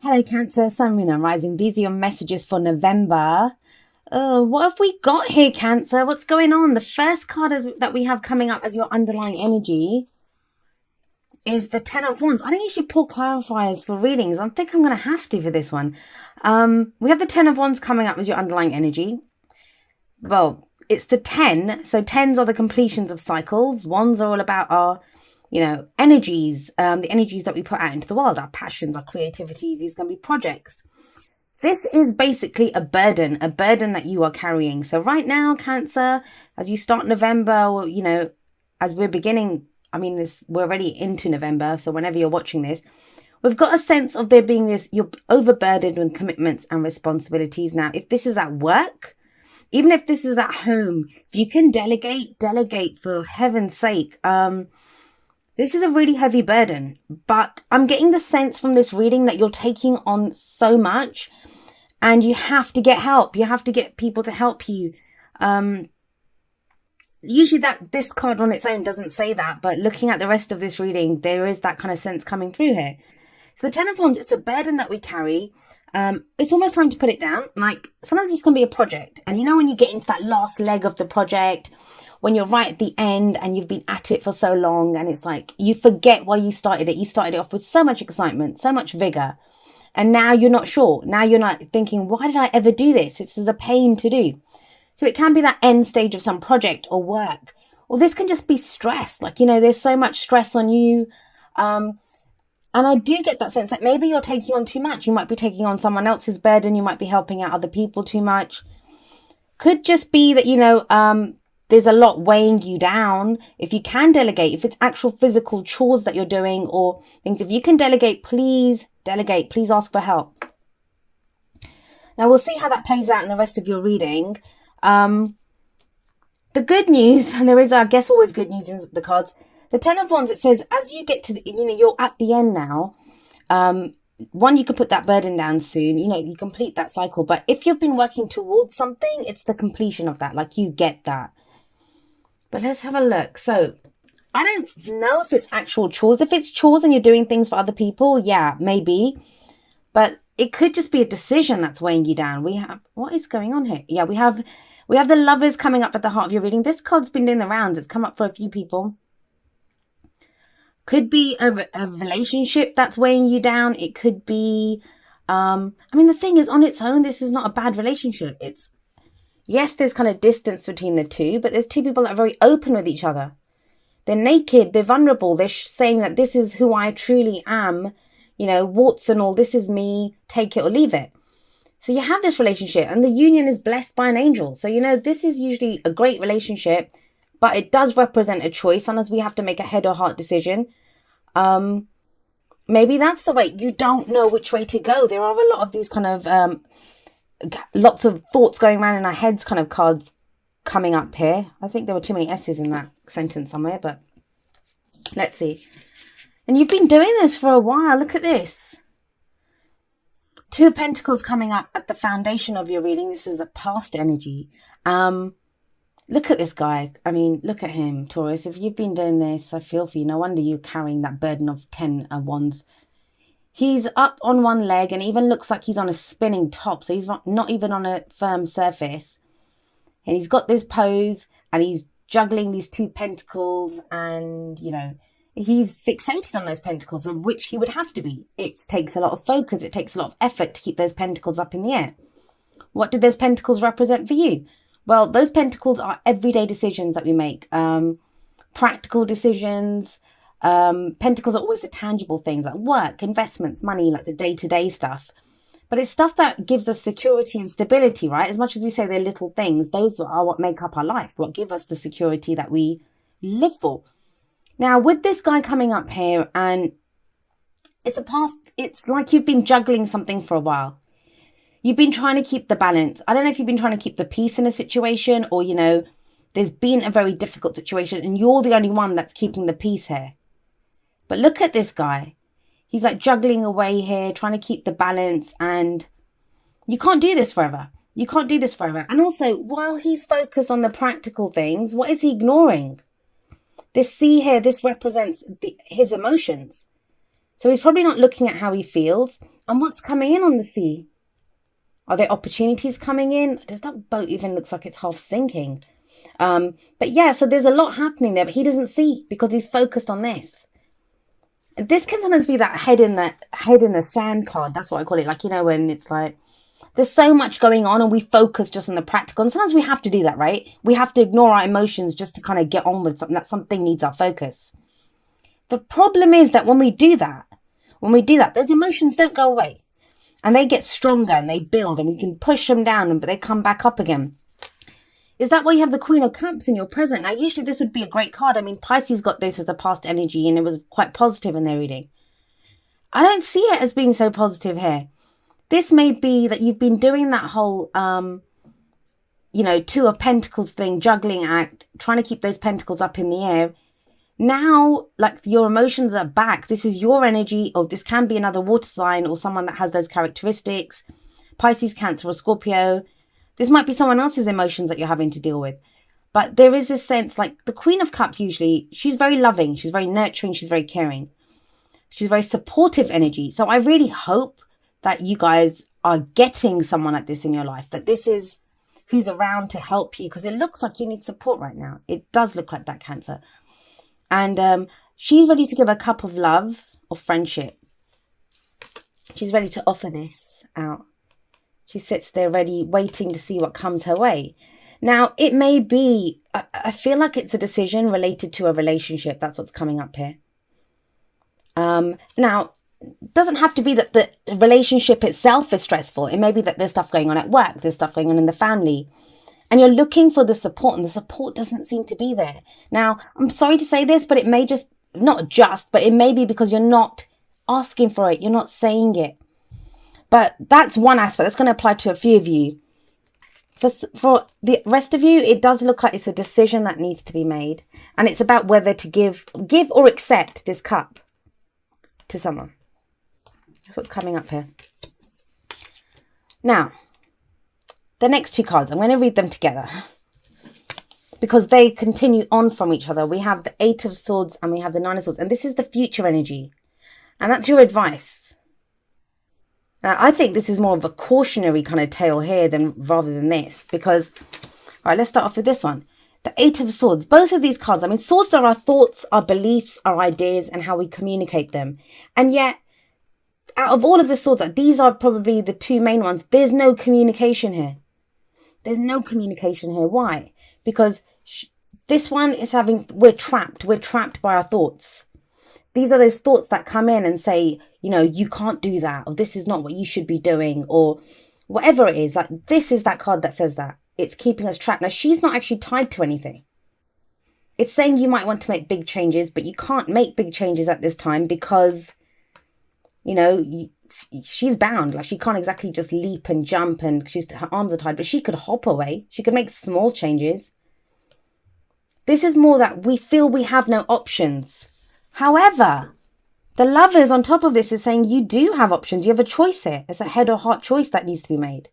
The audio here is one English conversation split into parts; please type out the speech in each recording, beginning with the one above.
Hello, Cancer, Sun, Moon, and Rising. These are your messages for November. What have we got here, Cancer? What's going on? The first card that we have coming up as your underlying energy is the Ten of Wands. I don't usually pull clarifiers for readings. I think I'm going to have to for this one. We have the Ten of Wands coming up as your underlying energy. Well, it's the 10. So 10s are the completions of cycles. Wands are all about our energies, the energies that we put out into the world, our passions, our creativities. These are going to be projects. This is basically a burden that you are carrying. So right now, Cancer, as you start November, as we're beginning, we're already into November. So whenever you're watching this, we've got a sense of there being this, you're overburdened with commitments and responsibilities. Now, if this is at work, even if this is at home, if you can delegate for heaven's sake. This is a really heavy burden, but I'm getting the sense from this reading that you're taking on so much and you have to get help. You have to get people to help you. Usually this card on its own doesn't say that, but looking at the rest of this reading, there is that kind of sense coming through here. So the Ten of Wands, it's a burden that we carry. It's almost time to put it down. Like sometimes this can be a project, and when you get into that last leg of the project, when you're right at the end and you've been at it for so long, and it's like you forget why you started it. You started it off with so much excitement, so much vigor, and now you're not sure. Now you're not thinking, why did I ever do this? This is a pain to do. So it can be that end stage of some project or work, or this can just be stress. Like, there's so much stress on you. And I do get that sense that maybe you're taking on too much. You might be taking on someone else's burden. You might be helping out other people too much. Could just be that, there's a lot weighing you down. If you can delegate, if it's actual physical chores that you're doing or things, if you can delegate, please ask for help. Now we'll see how that plays out in the rest of your reading. The good news, and there is, I guess, always good news in the cards. The Ten of Wands, it says, as you get to you're at the end now. One, you can put that burden down soon. You complete that cycle. But if you've been working towards something, it's the completion of that. Like you get that. But let's have a look. So I don't know if it's actual chores. If it's chores and you're doing things for other people, yeah, maybe. But it could just be a decision that's weighing you down. What is going on here? Yeah, we have the Lovers coming up at the heart of your reading. This card's been doing the rounds. It's come up for a few people. Could be a relationship that's weighing you down. It could be, the thing is, on its own, this is not a bad relationship. Yes, there's kind of distance between the two, but there's two people that are very open with each other. They're naked, they're vulnerable, they're saying that this is who I truly am, warts and all, this is me, take it or leave it. So you have this relationship and the union is blessed by an angel. So, this is usually a great relationship, but it does represent a choice. Sometimes we have to make a head or heart decision. Maybe that's the way. You don't know which way to go. There are a lot of these kind of lots of thoughts going around in our heads kind of cards coming up here. I think there were too many S's in that sentence somewhere, but let's see. And you've been doing this for a while. Look at this. Two of Pentacles coming up at the foundation of your reading. This is the past energy. Look at this guy. Look at him, Taurus. If you've been doing this, I feel for you. No wonder you're carrying that burden of 10 of Wands. He's up on one leg and even looks like he's on a spinning top. So he's not even on a firm surface. And he's got this pose and he's juggling these two pentacles and, he's fixated on those pentacles, of which he would have to be. It takes a lot of focus. It takes a lot of effort to keep those pentacles up in the air. What do those pentacles represent for you? Well, those pentacles are everyday decisions that we make. Practical decisions. Pentacles are always the tangible things like work, investments, money, like the day-to-day stuff. But it's stuff that gives us security and stability, right? As much as we say they're little things, those are what make up our life, what give us the security that we live for. Now, with this guy coming up here, and it's like you've been juggling something for a while. You've been trying to keep the balance. I don't know if you've been trying to keep the peace in a situation or, there's been a very difficult situation and you're the only one that's keeping the peace here. But look at this guy. He's like juggling away here, trying to keep the balance, and you can't do this forever. You can't do this forever. And also, while he's focused on the practical things, what is he ignoring? This C here, this represents his emotions. So he's probably not looking at how he feels. And what's coming in on the sea? Are there opportunities coming in? Does that boat even looks like it's half sinking? But yeah, so there's a lot happening there, but he doesn't see because he's focused on this. This can sometimes be that head in the sand card. That's what I call it. Like, when it's like there's so much going on and we focus just on the practical. And sometimes we have to do that, right? We have to ignore our emotions just to kind of get on with something, that something needs our focus. The problem is that when we do that, those emotions don't go away. And they get stronger and they build and we can push them down, but they come back up again. Is that why you have the Queen of Cups in your present? Now, usually this would be a great card. I mean, Pisces got this as a past energy and it was quite positive in their reading. I don't see it as being so positive here. This may be that you've been doing that whole, Two of Pentacles thing, juggling act, trying to keep those pentacles up in the air. Now, like, your emotions are back. This is your energy, or this can be another water sign or someone that has those characteristics. Pisces, Cancer, or Scorpio. This might be someone else's emotions that you're having to deal with. But there is this sense, like the Queen of Cups usually, she's very loving, she's very nurturing, she's very caring. She's very supportive energy. So I really hope that you guys are getting someone like this in your life, that this is who's around to help you, because it looks like you need support right now. It does look like that, Cancer. And she's ready to give a cup of love or friendship. She's ready to offer this out. She sits there ready, waiting to see what comes her way. Now, it may be, I feel like it's a decision related to a relationship. That's what's coming up here. Now, it doesn't have to be that the relationship itself is stressful. It may be that there's stuff going on at work, there's stuff going on in the family, and you're looking for the support, and the support doesn't seem to be there. Now, I'm sorry to say this, but it may just, but it may be because you're not asking for it, you're not saying it. But that's one aspect that's going to apply to a few of you. For the rest of you, it does look like it's a decision that needs to be made, and it's about whether to give or accept this cup to someone. That's what's coming up here. Now, the next two cards, I'm going to read them together because they continue on from each other. We have the Eight of Swords and we have the Nine of Swords, and this is the future energy, and that's your advice. Now, I think this is more of a cautionary kind of tale here rather than this, because, all right, let's start off with this one. The Eight of Swords. Both of these cards, I mean, swords are our thoughts, our beliefs, our ideas, and how we communicate them. And yet, out of all of the swords, these are probably the two main ones. There's no communication here. There's no communication here. Why? Because this one is we're trapped by our thoughts. These are those thoughts that come in and say, you can't do that, or this is not what you should be doing, or whatever it is. Like, this is that card that says that. It's keeping us trapped. Now, she's not actually tied to anything. It's saying you might want to make big changes, but you can't make big changes at this time because, she's bound. Like, she can't exactly just leap and jump, and her arms are tied, but she could hop away. She could make small changes. This is more that we feel we have no options. However, the Lovers on top of this is saying you do have options. You have a choice here. It's a head or heart choice that needs to be made.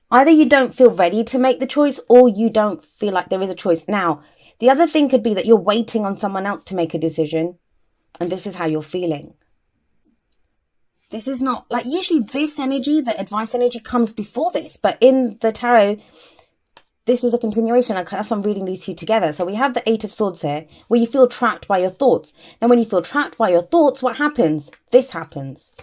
Either you don't feel ready to make the choice, or you don't feel like there is a choice. Now, the other thing could be that you're waiting on someone else to make a decision, and this is how you're feeling. This is not, like, usually this energy, the advice energy, comes before this, but in the tarot, this is a continuation. That's why I'm reading these two together. So we have the Eight of Swords here, where you feel trapped by your thoughts. Now, when you feel trapped by your thoughts, what happens? This happens.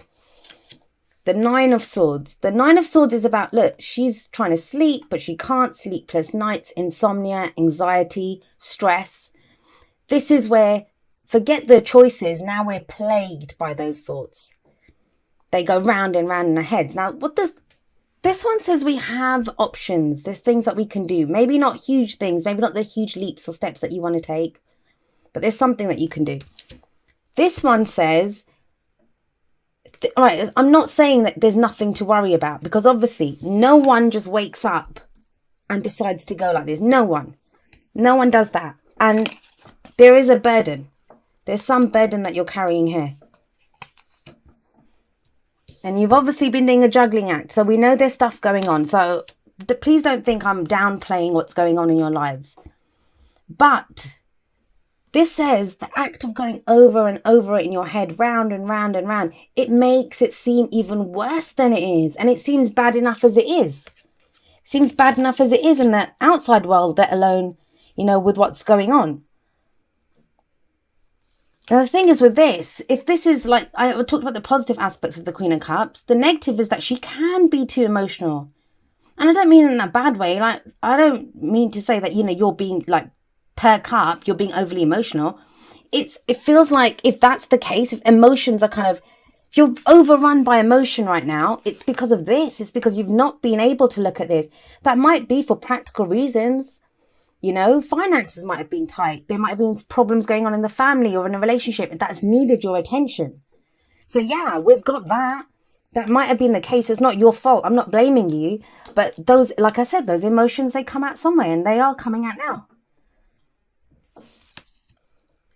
The Nine of Swords. The Nine of Swords is about, look, she's trying to sleep, but she can't. Sleepless nights, insomnia, anxiety, stress. This is where, forget the choices, now we're plagued by those thoughts. They go round and round in our heads. Now, what does this one says? We have options. There's things that we can do. Maybe not huge things. Maybe not the huge leaps or steps that you want to take. But there's something that you can do. This one says, all right, I'm not saying that there's nothing to worry about, because obviously no one just wakes up and decides to go like this. No one. No one does that. And there is a burden. There's some burden that you're carrying here. And you've obviously been doing a juggling act. So we know there's stuff going on. So please don't think I'm downplaying what's going on in your lives. But This says the act of going over and over it in your head, round and round and round, it makes it seem even worse than it is. And it seems bad enough as it is. Seems bad enough as it is in the outside world, let alone, with what's going on. And the thing is with this, if this is like, I talked about the positive aspects of the Queen of Cups, the negative is that she can be too emotional. And I don't mean in a bad way. Like, I don't mean to say that, you're being like, per cup, you're being overly emotional. It feels like if that's the case, if emotions are if you're overrun by emotion right now, it's because of this. It's because you've not been able to look at this. That might be for practical reasons. Finances might have been tight. There might have been problems going on in the family or in a relationship that's needed your attention. So yeah, we've got that. That might have been the case. It's not your fault. I'm not blaming you. But those, like I said, those emotions, they come out somewhere, and they are coming out now.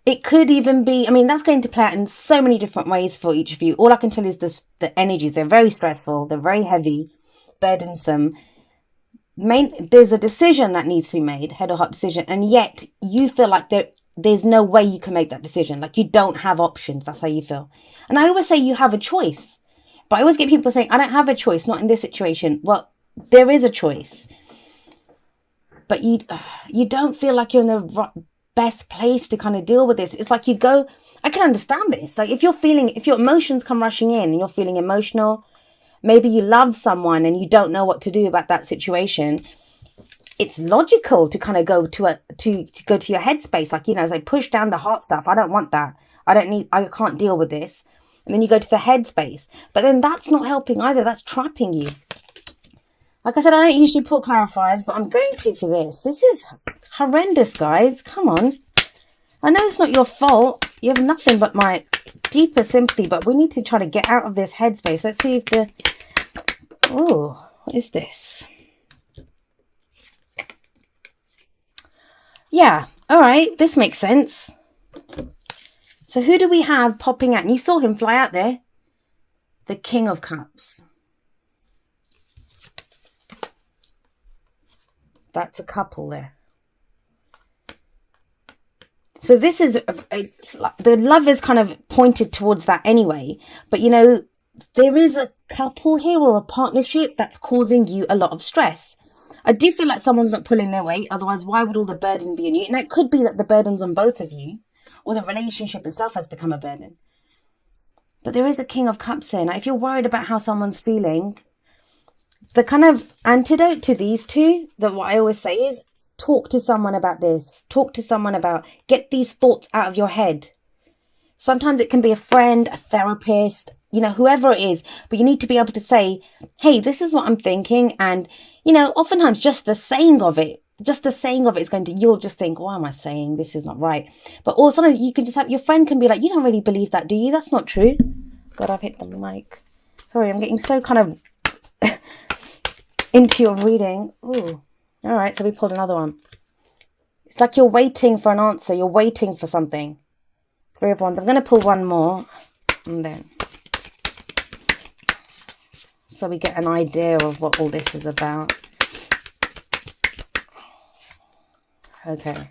It could even be, that's going to play out in so many different ways for each of you. All I can tell you is the energies. They're very stressful. They're very heavy, burdensome. There's a decision that needs to be made, head or heart decision. And yet you feel like there's no way you can make that decision. Like you don't have options. That's how you feel. And I always say you have a choice. But I always get people saying, I don't have a choice, not in this situation. Well, there is a choice. But you don't feel like you're in the best place to kind of deal with this. It's like I can understand this. Like if your emotions come rushing in and you're feeling emotional, maybe you love someone and you don't know what to do about that situation. It's logical to kind of go to your headspace. Like, as I push down the heart stuff. I don't want that. I can't deal with this. And then you go to the headspace. But then that's not helping either. That's trapping you. Like I said, I don't usually put clarifiers, but I'm going to for this. This is horrendous, guys. Come on. I know it's not your fault. You have nothing but my deepest sympathy, but we need to try to get out of this headspace. Let's see if oh, what is this? Yeah, all right. This makes sense. So who do we have popping out? And you saw him fly out there. The King of Cups. That's a couple there. So this is, the love is kind of pointed towards that anyway. But, there is a couple here or a partnership that's causing you a lot of stress. I do feel like someone's not pulling their weight. Otherwise, why would all the burden be on you? And it could be that the burden's on both of you, or the relationship itself has become a burden. But there is a King of Cups here. Now, if you're worried about how someone's feeling, the kind of antidote to these two, that what I always say is, talk to someone about this. Talk to someone about, get these thoughts out of your head. Sometimes it can be a friend, a therapist, whoever it is. But you need to be able to say, hey, this is what I'm thinking. And, oftentimes just the saying of it is going to, you'll just think, what am I saying? This is not right. But or sometimes you can just have, your friend can be like, you don't really believe that, do you? That's not true. God, I've hit the mic. Sorry, I'm getting so kind of into your reading. Ooh. All right, so we pulled another one. It's like you're waiting for an answer. You're waiting for something. 3 of Wands. I'm going to pull one more. And then. So we get an idea of what all this is about. Okay.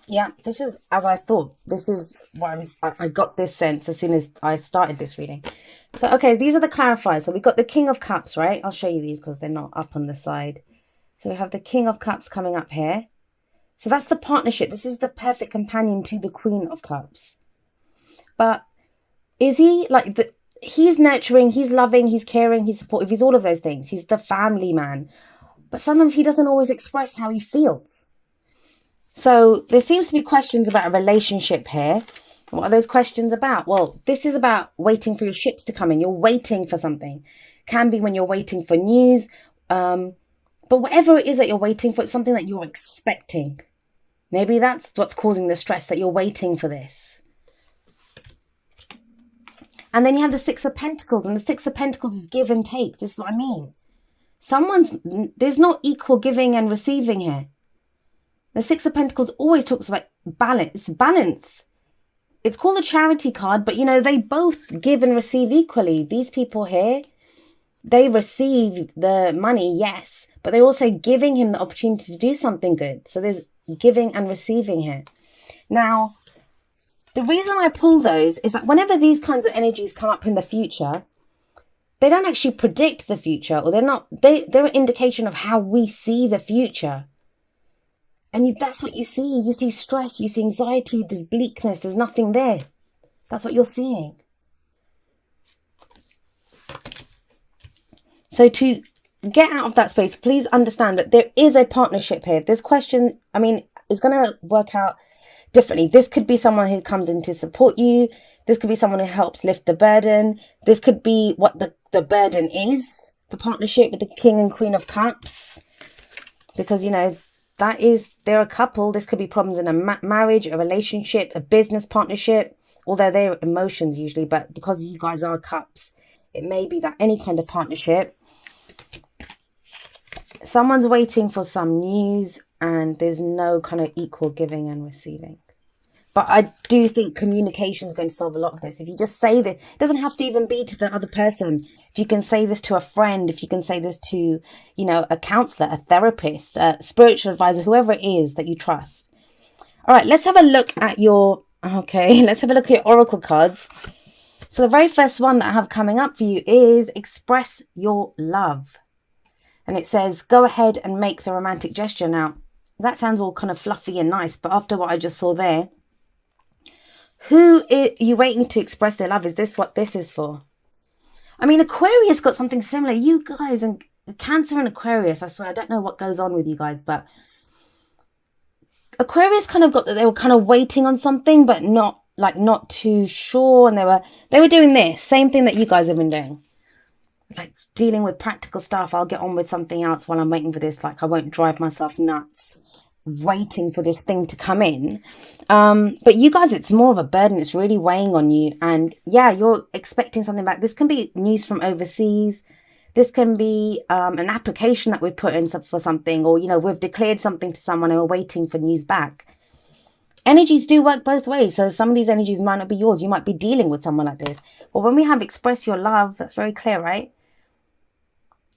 Yeah, this is as I thought. This is what I got this sense as soon as I started this reading. So, okay, these are the clarifiers. So we've got the King of Cups, right? I'll show you these because they're not up on the side. So we have the King of Cups coming up here. So that's the partnership. This is the perfect companion to the Queen of Cups. But is he like he's nurturing, he's loving, he's caring, he's supportive, he's all of those things. He's the family man. But sometimes he doesn't always express how he feels. So there seems to be questions about a relationship here. What are those questions about? Well, this is about waiting for your ships to come in. You're waiting for something. Can be when you're waiting for news. But whatever it is that you're waiting for, it's something that you're expecting. Maybe that's what's causing the stress, that you're waiting for this. And then you have the Six of Pentacles. And the Six of Pentacles is give and take. This is what I mean. There's no equal giving and receiving here. The Six of Pentacles always talks about balance. It's balance. It's called a charity card, but they both give and receive equally. These people here, they receive the money, yes, but they're also giving him the opportunity to do something good. So there's giving and receiving here. Now, the reason I pull those is that whenever these kinds of energies come up in the future, they don't actually predict the future, or they're an indication of how we see the future. And that's what you see. You see stress, you see anxiety, there's bleakness, there's nothing there. That's what you're seeing. So to get out of that space, please understand that there is a partnership here. This question, I mean, is going to work out differently. This could be someone who comes in to support you. This could be someone who helps lift the burden. This could be what the burden is, the partnership with the King and Queen of Cups. Because, you know, they're a couple. This could be problems in a marriage, a relationship, a business partnership, although they're emotions usually. But because you guys are cups, it may be that any kind of partnership. Someone's waiting for some news and there's no kind of equal giving and receiving. But I do think communication is going to solve a lot of this. If you just say this, it doesn't have to even be to the other person. If you can say this to a friend, if you can say this to, you know, a counselor, a therapist, a spiritual advisor, whoever it is that you trust. All right, let's have a look at your oracle cards. So the very first one that I have coming up for you is express your love. And it says, go ahead and make the romantic gesture. Now, that sounds all kind of fluffy and nice, but after what I just saw there, who are you waiting to express their love? Is this what this is for? I mean, Aquarius got something similar. You guys, and Cancer and Aquarius, I swear, I don't know what goes on with you guys, but Aquarius kind of got that they were kind of waiting on something, but not too sure. And they were doing this same thing that you guys have been doing. Like dealing with practical stuff. I'll get on with something else while I'm waiting for this. Like I won't drive myself nuts waiting for this thing to come in. But you guys, it's more of a burden. It's really weighing on you. And yeah, you're expecting something back. This can be news from overseas. This can be an application that we've put in for something, or, you know, we've declared something to someone and we're waiting for news back. Energies do work both ways. So some of these energies might not be yours. You might be dealing with someone like this. But when we have express your love, that's very clear, right?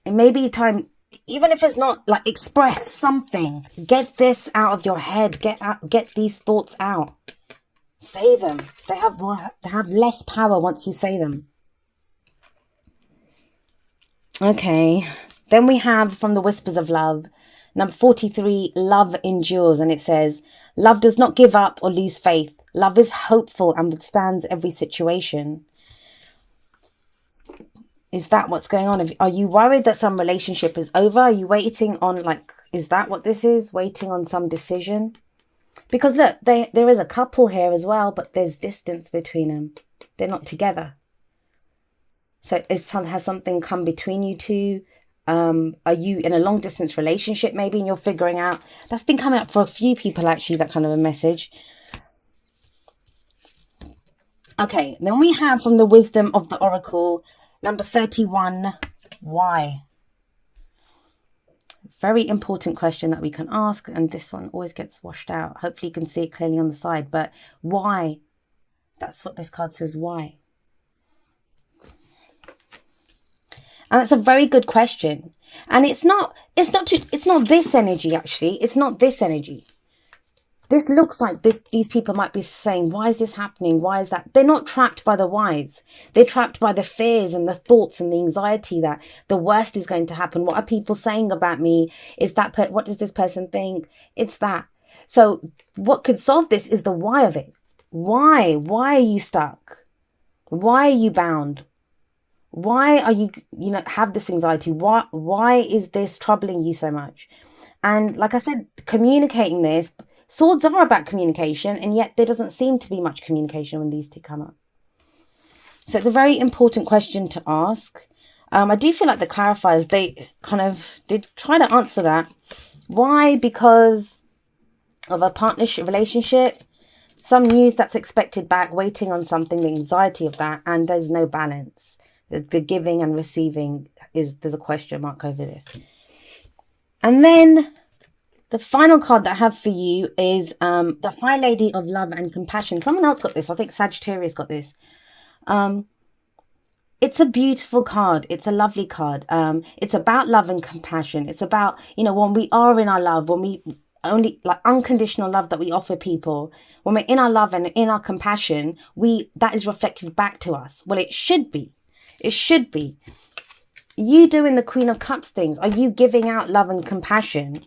It may be time, even if it's not, like, express something. Get this out of your head. Get these thoughts out. Say them. They have less power once you say them. Okay. Then we have from the Whispers of Love, number 43, love endures. And it says, love does not give up or lose faith. Love is hopeful and withstands every situation. Is that what's going on? Are you worried that some relationship is over? Are you waiting on, like, is that what this is? Waiting on some decision? Because look, there is a couple here as well, but there's distance between them. They're not together. So has something come between you two? Are you in a long distance relationship maybe, and you're figuring out? That's been coming up for a few people actually, that kind of a message. Okay, then we have from the Wisdom of the Oracle, number 31, why? Very important question that we can ask, and this one always gets washed out. Hopefully you can see it clearly on the side, but why? That's what this card says, why? And that's a very good question. And it's not this energy, actually. It's not this energy. This looks like these people might be saying, why is this happening? Why is that? They're not trapped by the whys. They're trapped by the fears and the thoughts and the anxiety that the worst is going to happen. What are people saying about me? Is that, what does this person think? It's that. So what could solve this is the why of it. Why? Why are you stuck? Why are you bound? Why are you, have this anxiety? Why is this troubling you so much? And like I said, communicating this, swords are about communication, and yet there doesn't seem to be much communication when these two come up. So it's a very important question to ask. I do feel like the clarifiers, they kind of did try to answer that. Why? Because of a partnership relationship, some news that's expected back, waiting on something, the anxiety of that, and there's no balance. The giving and receiving there's a question mark over this. And then the final card that I have for you is the High Lady of Love and Compassion. Someone else got this. I think Sagittarius got this. It's a beautiful card. It's a lovely card. It's about love and compassion. It's about, when we are in our love, when we only like unconditional love that we offer people, when we're in our love and in our compassion, that is reflected back to us. Well, it should be. It should be. You doing the Queen of Cups things, are you giving out love and compassion?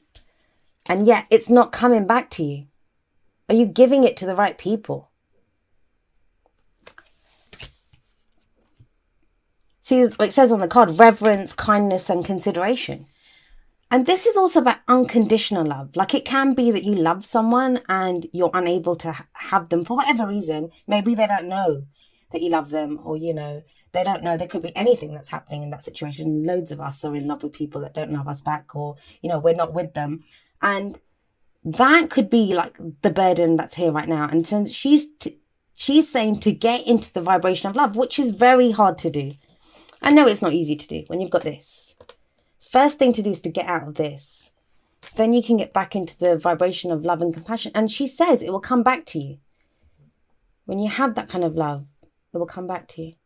And yet it's not coming back to you. Are you giving it to the right people? See, it says on the card, reverence, kindness, and consideration. And this is also about unconditional love. Like, it can be that you love someone and you're unable to have them for whatever reason. Maybe they don't know that you love them, or, they don't know. There could be anything that's happening in that situation. Loads of us are in love with people that don't love us back, or, we're not with them. And that could be like the burden that's here right now. And since she's saying to get into the vibration of love, which is very hard to do. I know it's not easy to do when you've got this. First thing to do is to get out of this. Then you can get back into the vibration of love and compassion. And she says it will come back to you. When you have that kind of love, it will come back to you.